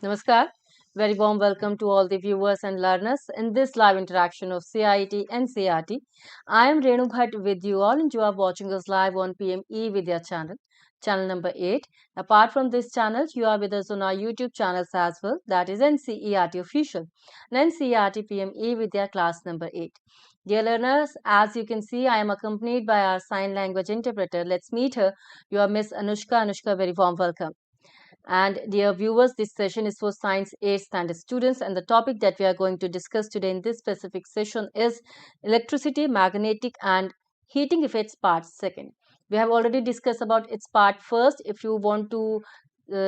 Namaskar. Very warm welcome to all the viewers and learners in this live interaction of CIT and CRT. I am Renu Bhatt with you all and you are watching us live on PME Vidya channel, channel number 8. Apart from this channel, you are with us on our YouTube channels as well, that is NCERT official and NCERT PME Vidya class number 8. Dear learners, as you can see, I am accompanied by our sign language interpreter. Let's meet her. You are Miss Anushka. Anushka, very warm welcome. And dear viewers, this session is for Science 8 standard students, and the topic that we are going to discuss today in this specific session is electricity, magnetic, and heating effects part second. We have already discussed about its part first. If you want to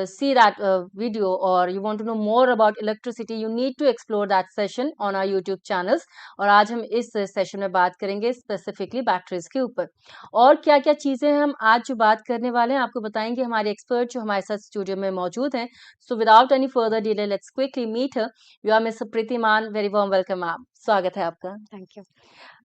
see that video or you want to know more about electricity, you need to explore that session on our YouTube channels. और आज हम इस session में बात करेंगे specifically batteries के ऊपर और क्या क्या चीज़ें हम आज जो बात करने वाले हैं आपको बताएंगे हमारे एक्सपर्ट जो हमारे साथ स्टूडियो में मौजूद हैं. So without any further delay let's quickly meet her. You are miss Preeti Maan. Very warm welcome ma'am. स्वागत है आपका. Thank you.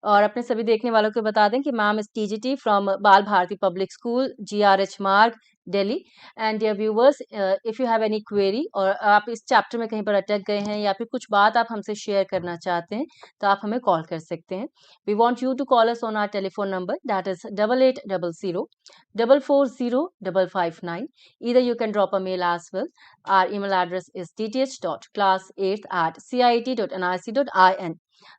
और अपने सभी देखने वालों को बता दें कि मैम इज टीजीटी फ्रॉम बाल Bharti public school, GRH Marg, Delhi. And dear viewers, if you have any query और आप इस चैप्टर में कहीं पर अटक गए हैं या फिर कुछ बात आप हमसे शेयर करना चाहते हैं तो आप हमें कॉल कर सकते हैं. We want you to call us on our telephone number that is 8800 444 559. Either you can drop a mail as well. Our email address is dth.class8@cit.nic.in.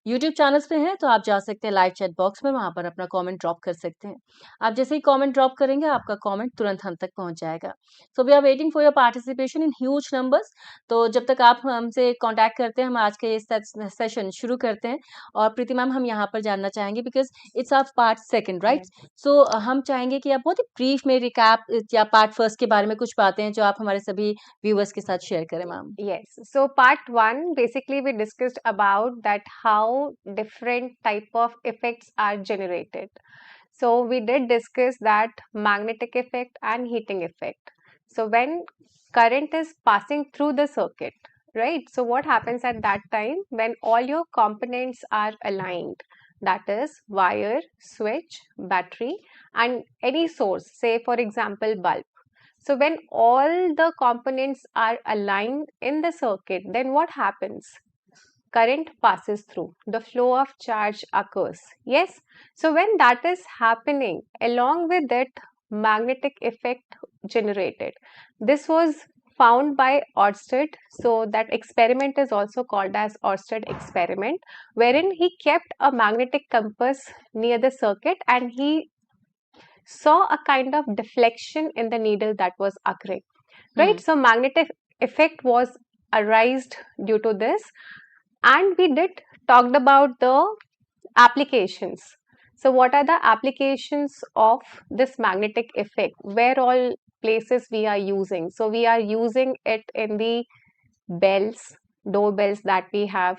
YouTube channels पे हैं तो आप जा सकते हैं लाइव चैट बॉक्स में, वहां पर अपना कमेंट ड्रॉप कर सकते हैं. आप जैसे ही कमेंट ड्रॉप करेंगे आपका कमेंट तुरंत हम तक पहुंच जाएगा. So we are waiting for your participation in huge numbers. तो जब तक आप हमसे कांटेक्ट करते हैं हम आज के सेशन शुरू करते हैं. और प्रीति मैम, हम यहाँ पर जानना चाहेंगे because it's our part second, right? So हम चाहेंगे कि आप बहुत ही ब्रीफ में रिकैप या पार्ट फर्स्ट के बारे में कुछ बातें हैं जो आप हमारे सभी व्यूअर्स के साथ शेयर करें ma'am. Yes. So part 1, basically we discussed about that how different type of effects are generated. So we did discuss that magnetic effect and heating effect. So when current is passing through the circuit, right? So what happens at that time when all your components are aligned? That is wire, switch, battery, and any source, say for example bulb. So when all the components are aligned in the circuit, then what happens? Current passes through, the flow of charge occurs. Yes. So when that is happening, along with it, magnetic effect generated. This was found by Oersted. So that experiment is also called as Oersted experiment, wherein he kept a magnetic compass near the circuit and he saw a kind of deflection in the needle that was occurring, right? So magnetic effect was arised due to this, and we did talked about the applications. So what are the applications of this magnetic effect? Where all places we are using? So we are using it in the bells, doorbells that we have.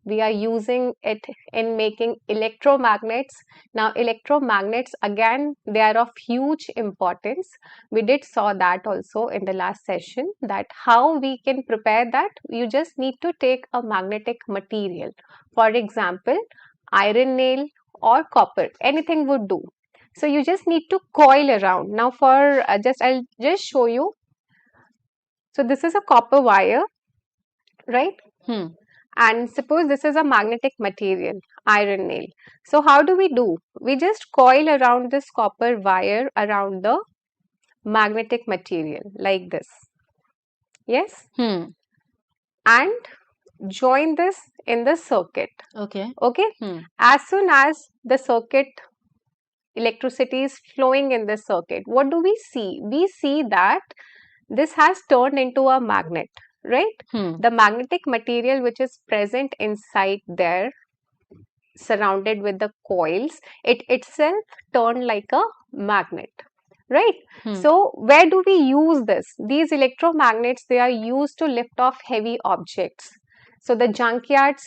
We are using it in making electromagnets. Now electromagnets, again, they are of huge importance. We did saw that also in the last session, that how we can prepare that. You just need to take a magnetic material, for example iron nail or copper, anything would do. So you just need to coil around. Now for I'll just show you. So this is a copper wire, right? And suppose this is a magnetic material, iron nail. So how do? We just coil around this copper wire around the magnetic material like this. Yes? And join this in the circuit. Okay. As soon as the circuit electricity is flowing in this circuit, what do we see? We see that this has turned into a magnet, right? The magnetic material which is present inside there, surrounded with the coils, it itself turned like a magnet, right? So where do we use this? These electromagnets, they are used to lift off heavy objects. So the junkyards,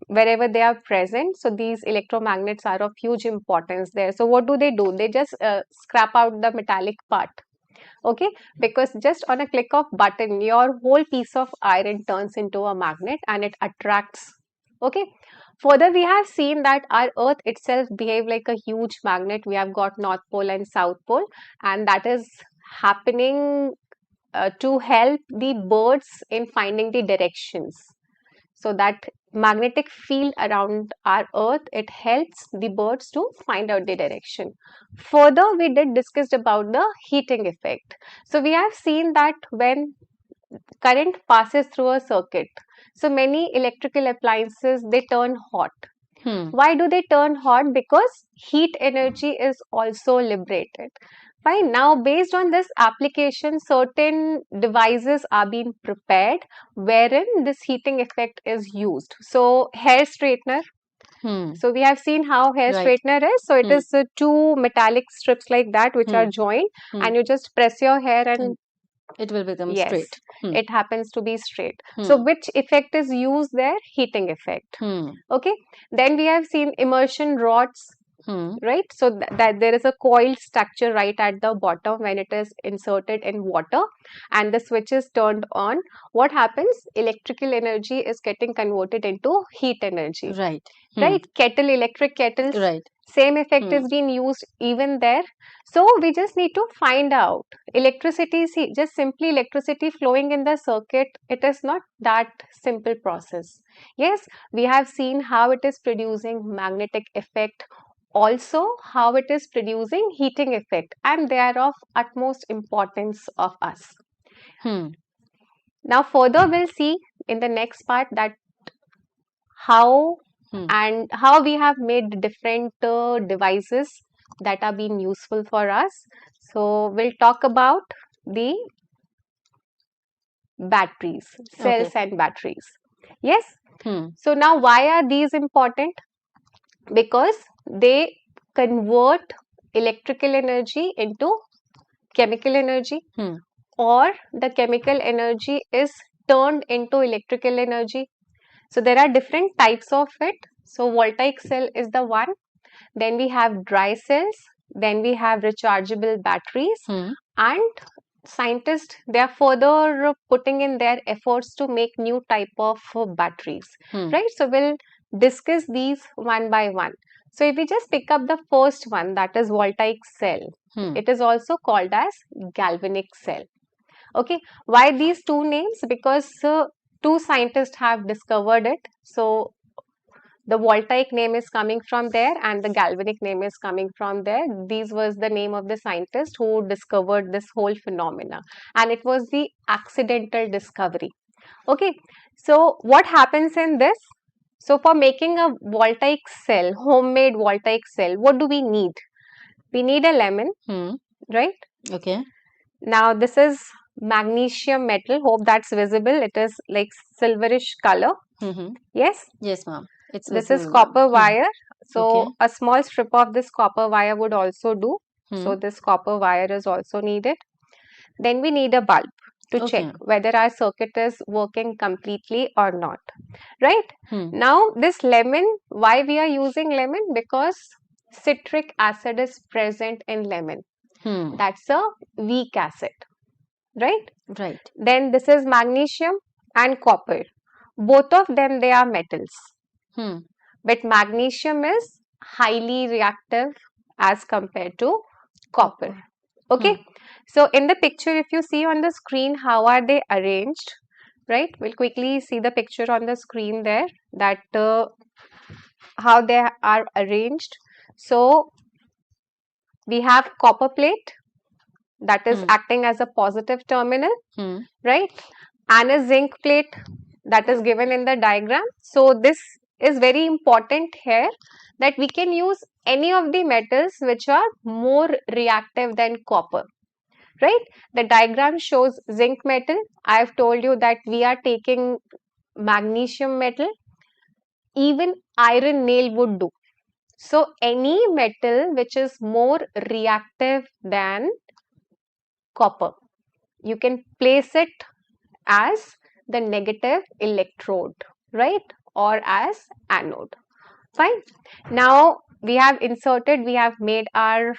wherever they are present, so these electromagnets are of huge importance there. So what do? They just scrap out the metallic part. Okay, because just on a click of button, your whole piece of iron turns into a magnet and it attracts. Okay. Further, we have seen that our earth itself behave like a huge magnet. We have got North Pole and South Pole, and that is happening to help the birds in finding the directions. So that magnetic field around our earth, it helps the birds to find out the direction. Further, we did discussed about the heating effect. So we have seen that when current passes through a circuit, so many electrical appliances, they turn hot. Why do they turn hot? Because heat energy is also liberated. Fine. Now, based on this application, certain devices are being prepared wherein this heating effect is used. So, hair straightener. So, we have seen how hair Right. straightener is. So, it is two metallic strips like that which are joined, and you just press your hair and it will become yes, straight. it happens to be straight. So, which effect is used there? Heating effect. Okay. Then we have seen immersion rods, right? So that there is a coiled structure right at the bottom when it is inserted in water and the switch is turned on. What happens? Electrical energy is getting converted into heat energy. Right. Right? Kettle, electric kettles. Right. Same effect is being used even there. So we just need to find out electricity, see, just simply electricity flowing in the circuit, it is not that simple process. Yes, we have seen how it is producing magnetic effect, also how it is producing heating effect, and they are of utmost importance of us. Now further we'll see in the next part that how and how we have made different devices that are being useful for us. So we'll talk about the batteries, cells and batteries. Yes. So now why are these important? Because they convert electrical energy into chemical energy, or the chemical energy is turned into electrical energy. So there are different types of it. So voltaic cell is the one. Then we have dry cells. Then we have rechargeable batteries. And scientists, they are further putting in their efforts to make new type of batteries. Right. So we'll discuss these one by one. So if we just pick up the first one, that is voltaic cell. It is also called as galvanic cell. Okay. Why these two names? Because two scientists have discovered it. So the voltaic name is coming from there and the galvanic name is coming from there. These was the name of the scientist who discovered this whole phenomena, and it was the accidental discovery. Okay, so what happens in this? So for making a voltaic cell, homemade voltaic cell, what do we need? We need a lemon, right? Okay. Now this is magnesium metal. Hope that's visible. It is like silverish color. Yes? Yes, ma'am. It's this visible, is copper wire. So Okay. a small strip of this copper wire would also do. So this copper wire is also needed. Then we need a bulb to check whether our circuit is working completely or not. Right? Now this lemon, why we are using lemon? Because citric acid is present in lemon. That's a weak acid. Right? Right. Then this is magnesium and copper. Both of them, they are metals. But magnesium is highly reactive as compared to copper. Okay. So in the picture, if you see on the screen, how are they arranged? Right. We'll quickly see the picture on the screen there, that how they are arranged. So we have copper plate that is acting as a positive terminal, right? And a zinc plate that is given in the diagram. So this is very important here, that we can use any of the metals which are more reactive than copper, right? The diagram shows zinc metal. I have told you that we are taking magnesium metal. Even iron nail would do. So any metal which is more reactive than copper, you can place it as the negative electrode, right? Or as anode. Fine. Now we have made our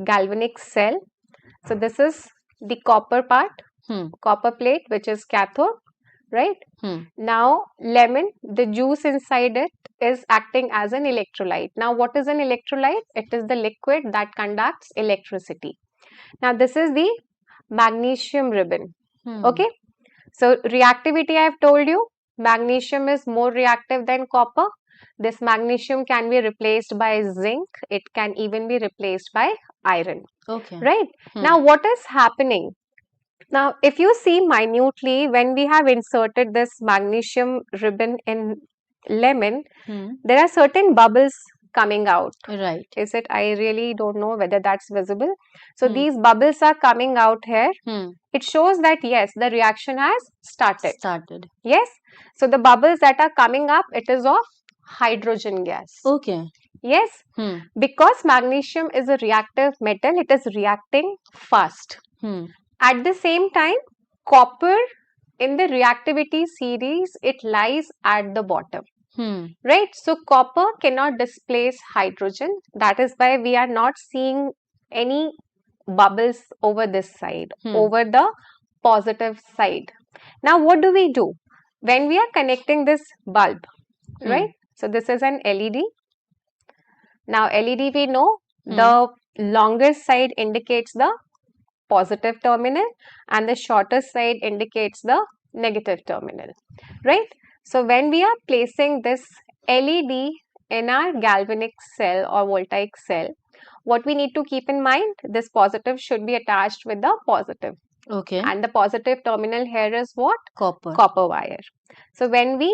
galvanic cell. So this is the copper part, copper plate, which is cathode, right? Now lemon, the juice inside it is acting as an electrolyte. Now what is an electrolyte? It is the liquid that conducts electricity. Now this is the magnesium ribbon. Hmm. Okay, so reactivity I have told you, magnesium is more reactive than copper. This magnesium can be replaced by zinc, it can even be replaced by iron. Okay. Right, Hmm. now what is happening? Now if you see minutely, when we have inserted this magnesium ribbon in lemon, Hmm. there are certain bubbles coming out. Right. Is it? I really don't know whether that's visible. So Hmm. these bubbles are coming out here. Hmm. It shows that yes, the reaction has started. Started. Yes. So the bubbles that are coming up, it is of hydrogen gas. Okay. Yes. Hmm. Because magnesium is a reactive metal, it is reacting fast. Hmm. At the same time, copper in the reactivity series, it lies at the bottom. Hmm. Right, so copper cannot displace hydrogen. That is why we are not seeing any bubbles over this side, over the positive side. Now what do we do when we are connecting this bulb? Right, so this is an LED. Now LED, we know the longer side indicates the positive terminal and the shorter side indicates the negative terminal, right? So when we are placing this LED in our galvanic cell or voltaic cell, what we need to keep in mind, this positive should be attached with the positive. Okay. And the positive terminal here is what? Copper. Copper wire. So when we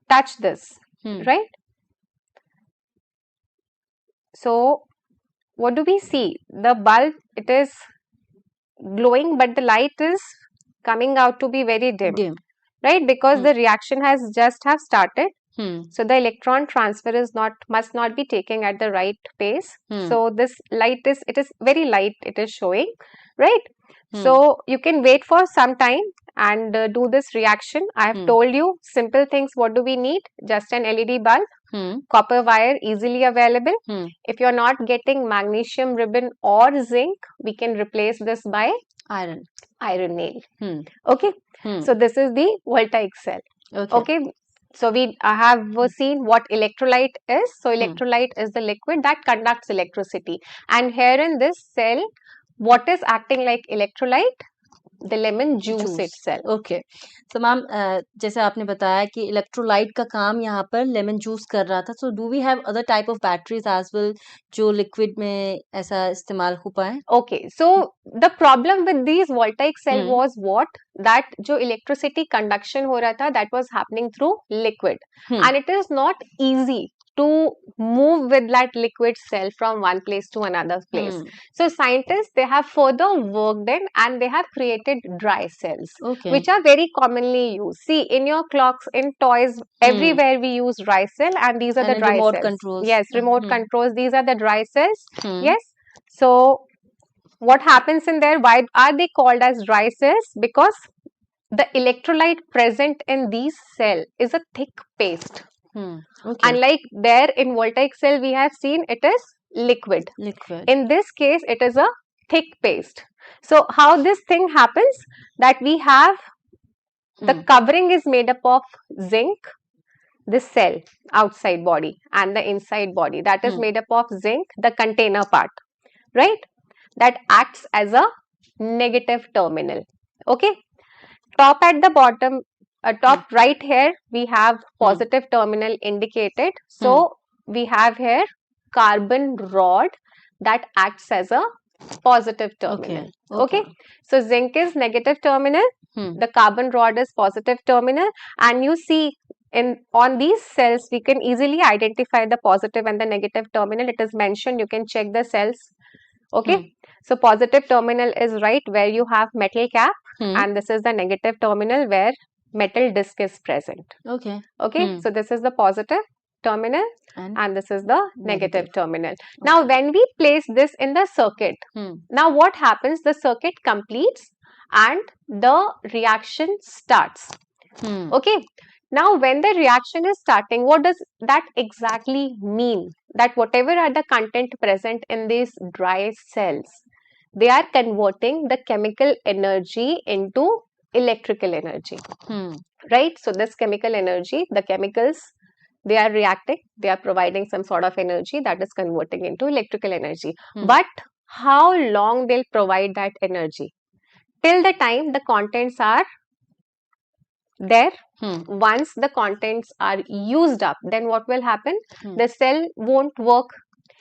touch this, right? So what do we see? The bulb, it is glowing, but the light is coming out to be very dim. Right, because the reaction has just have started. So the electron transfer is must not be taken at the right pace. So this light is, it is very light, it is showing, right? So you can wait for some time and do this reaction. I have told you simple things. What do we need? Just an LED bulb, copper wire easily available. If you're not getting magnesium ribbon or zinc, we can replace this by iron nail. Okay, so this is the voltaic cell. Okay, so we have seen what electrolyte is. So electrolyte is the liquid that conducts electricity, and here in this cell, what is acting like electrolyte? The lemon juice itself. Okay so ma'am जैसे आपने बताया कि electrolyte का काम यहाँ पर lemon juice कर रहा था, so do we have other type of batteries as well जो लिक्विड में ऐसा इस्तेमाल हो पाए? Okay, so the problem with these voltaic cell was what? That जो electricity conduction हो रहा था, that was happening through liquid, and it is not easy to move with that liquid cell from one place to another place. So scientists, they have further worked in and they have created dry cells, which are very commonly used. See, in your clocks, in toys, everywhere we use dry cell, and these are the dry remote cells. Controls. Yes, remote controls. These are the dry cells. Yes. So what happens in there? Why are they called as dry cells? Because the electrolyte present in these cell is a thick paste. Okay. Unlike there in voltaic cell, we have seen it is liquid. In this case, it is a thick paste. So how this thing happens? That we have the covering is made up of zinc, this cell, outside body, and the inside body, that is made up of zinc, the container part, right? That acts as a negative terminal. Okay, top at the bottom, top right here, we have positive terminal indicated. So we have here carbon rod that acts as a positive terminal. Okay. So zinc is negative terminal, the carbon rod is positive terminal, and you see on these cells we can easily identify the positive and the negative terminal. It is mentioned, you can check the cells. Okay, so positive terminal is right where you have metal cap, and this is the negative terminal where metal disc is present. Okay, so this is the positive terminal and this is the negative terminal. Now when we place this in the circuit, now what happens? The circuit completes and the reaction starts. Okay, now when the reaction is starting, what does that exactly mean? That whatever are the content present in these dry cells, they are converting the chemical energy into electrical energy. Right, so this chemical energy, the chemicals, they are reacting, they are providing some sort of energy that is converting into electrical energy. But how long they'll provide that energy? till the time the contents are there. Hmm. Once the contents are used up, then what will happen? Hmm. The cell won't work.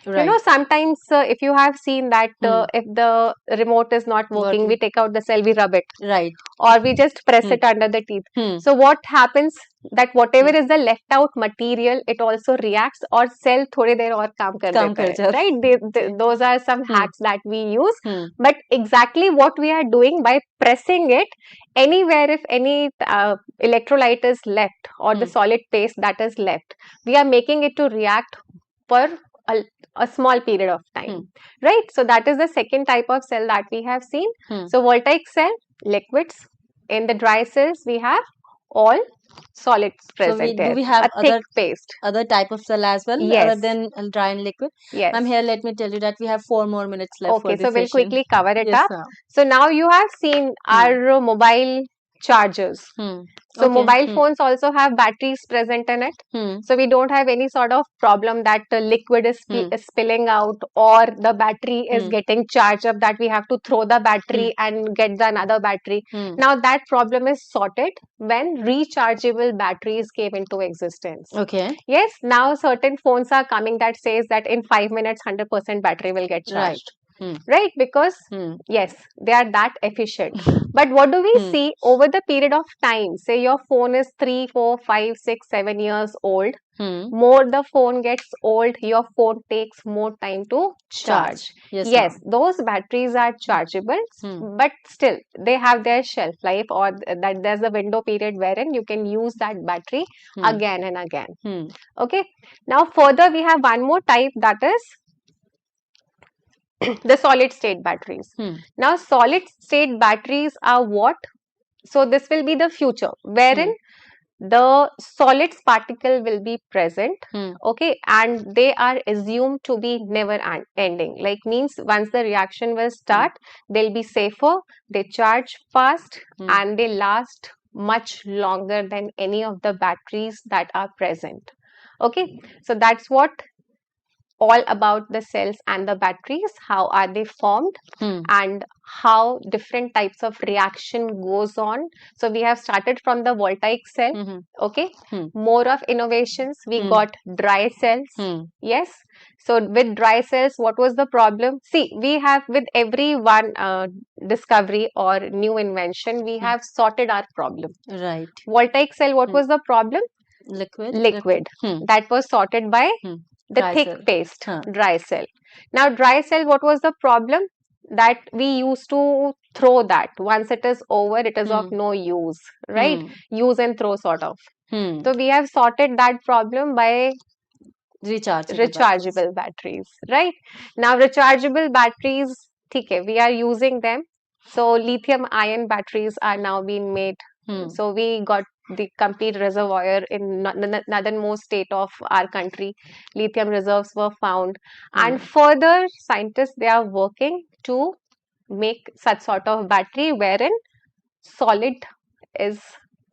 Right. You know, sometimes if you have seen that if the remote is not working, we take out the cell, we rub it, Right. or we just press Hmm. it under the teeth. Hmm. So what happens that whatever is the left out material, it also reacts और cell थोड़ी देर और काम कर काम देता कर है, जाता है. right? Those are some hacks that we use. Hmm. But exactly what we are doing by pressing it, anywhere if any electrolyte is left or the solid paste that is left, we are making it to react for a small period of time, right? So that is the second type of cell that we have seen. So voltaic cell, liquids. In the dry cells, we have all solids present. So do we have a thick paste. other type of cell as well, Yes. other than dry and liquid? Yes. Ma'am, here let me tell you that we have 4 more minutes left for Okay, this so we'll session. quickly cover it Yes, up. ma'am. So now you have seen our mobile chargers. So Okay. mobile phones also have batteries present in it. So we don't have any sort of problem that the liquid is spilling out or the battery is getting charged up, that we have to throw the battery and get the another battery. Now that problem is sorted when rechargeable batteries came into existence. Okay. Yes, now certain phones are coming that says that in 5 minutes 100% battery will get charged. Right? Because yes, they are that efficient. But what do we see over the period of time? Say your phone is 3, 4, 5, 6, 7 years old. More the phone gets old, your phone takes more time to charge. Yes, those batteries are chargeable, but still they have their shelf life, or that there's a window period wherein you can use that battery again and again. Okay. Now further we have one more type, that is the solid state batteries. Now solid state batteries are what? So this will be the future wherein the solids particle will be present, okay, and they are assumed to be never ending. Like means once the reaction will start, they'll be safer, they charge fast, and they last much longer than any of the batteries that are present. Okay, so that's what all about the cells and the batteries, how are they formed, and how different types of reaction goes on. So we have started from the voltaic cell. Okay, more of innovations, we got dry cells. Yes, so with dry cells, what was the problem? See, we have with every one discovery or new invention, we have sorted our problem. Right. Voltaic cell, what was the problem? Liquid. That was sorted by the Dry thick cell. paste, dry cell. Now dry cell, what was the problem? That we used to throw that. Once it is over, it is of no use, right? Use and throw sort of. So we have sorted that problem by rechargeable batteries, right? Now rechargeable batteries, okay, we are using them. So lithium ion batteries are now being made. So we got the complete reservoir in the northernmost state of our country. Lithium reserves were found, and further scientists, they are working to make such sort of battery wherein solid is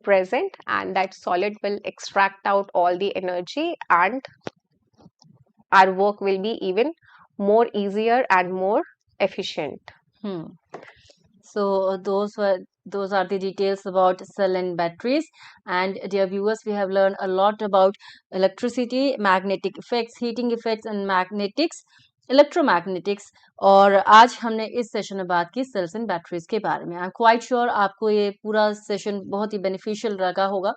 present, and that solid will extract out all the energy, and our work will be even more easier and more efficient. So those are the details about cell and batteries. And dear viewers, we have learned a lot about electricity, magnetic effects, heating effects and magnetics, electromagnetics. और आज हमने इस session में बात की sales and batteries के बारे में। आई एम क्वाइट श्योर आपको ये पूरा सेशन बहुत ही बेनिफिशियल लगा होगा।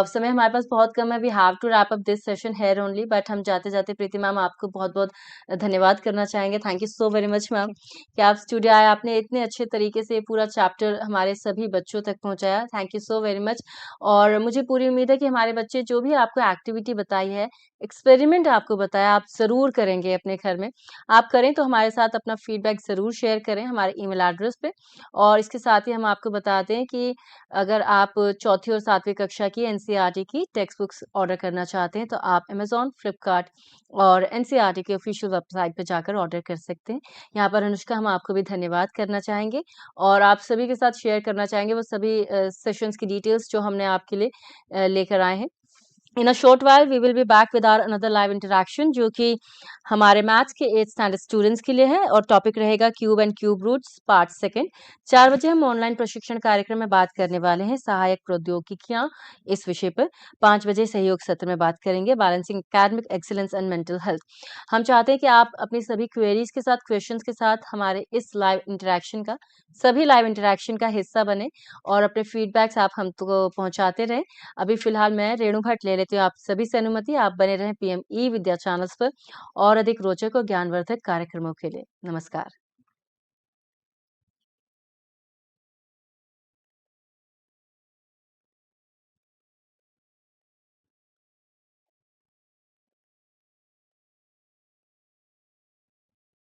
समय हमारे पास बहुत कम है, we have to wrap up this session here only, but हम जाते जाते प्रीति मैम आपको बहुत बहुत धन्यवाद करना चाहेंगे। Thank you so very much ma'am कि आप स्टूडियो आए, आपने इतने अच्छे तरीके से पूरा चैप्टर हमारे सभी बच्चों तक पहुंचाया। Thank you so very much. और मुझे पूरी उम्मीद है कि हमारे बच्चे जो भी आपको एक्टिविटी बताई है, एक्सपेरिमेंट आपको बताया, आप ज़रूर करेंगे अपने घर में। आप करें तो हमारे साथ अपना फीडबैक ज़रूर शेयर करें हमारे ईमेल एड्रेस पे। और इसके साथ ही हम आपको बता दें कि अगर आप चौथी और 7वीं कक्षा की एनसीईआरटी की टेक्स्ट बुक्स ऑर्डर करना चाहते हैं तो आप अमेज़ॉन, फ्लिपकार्ट और एनसीईआरटी के ऑफिशियल वेबसाइट पे जाकर ऑर्डर कर सकते हैं। यहाँ पर अनुष्का, हम आपको भी धन्यवाद करना चाहेंगे और आप सभी के साथ शेयर करना चाहेंगे वो सभी सेशंस की डिटेल्स जो हमने आपके लिए लेकर आए हैं। In a short while, we will be back with our another live interaction जो कि हमारे मैथ्स के 8th स्टैंडर्ड स्टूडेंट्स के लिए है और टॉपिक रहेगा cube and cube roots part second. 4 बजे हम ऑनलाइन प्रशिक्षण कार्यक्रम में बात करने वाले हैं सहायक प्रौद्योगिकियां इस विषय पर। 5 बजे सहयोग सत्र में बात करेंगे balancing academic excellence and mental health. हम चाहते हैं कि आप अपनी सभी क्वेरीज के साथ क्वेश्चंस के साथ हमारे इस लाइव इंटरेक्शन का सभी लाइव इंटरेक्शन का हिस्सा बने और अपने फीडबैक्स आप हमको पहुंचाते रहें। अभी फिलहाल मैं रेणु भट्ट ले लेती हूँ आप सभी से अनुमति। आप बने रहें पीएमई विद्या चैनल्स पर और अधिक रोचक और ज्ञानवर्धक कार्यक्रमों के लिए। नमस्कार।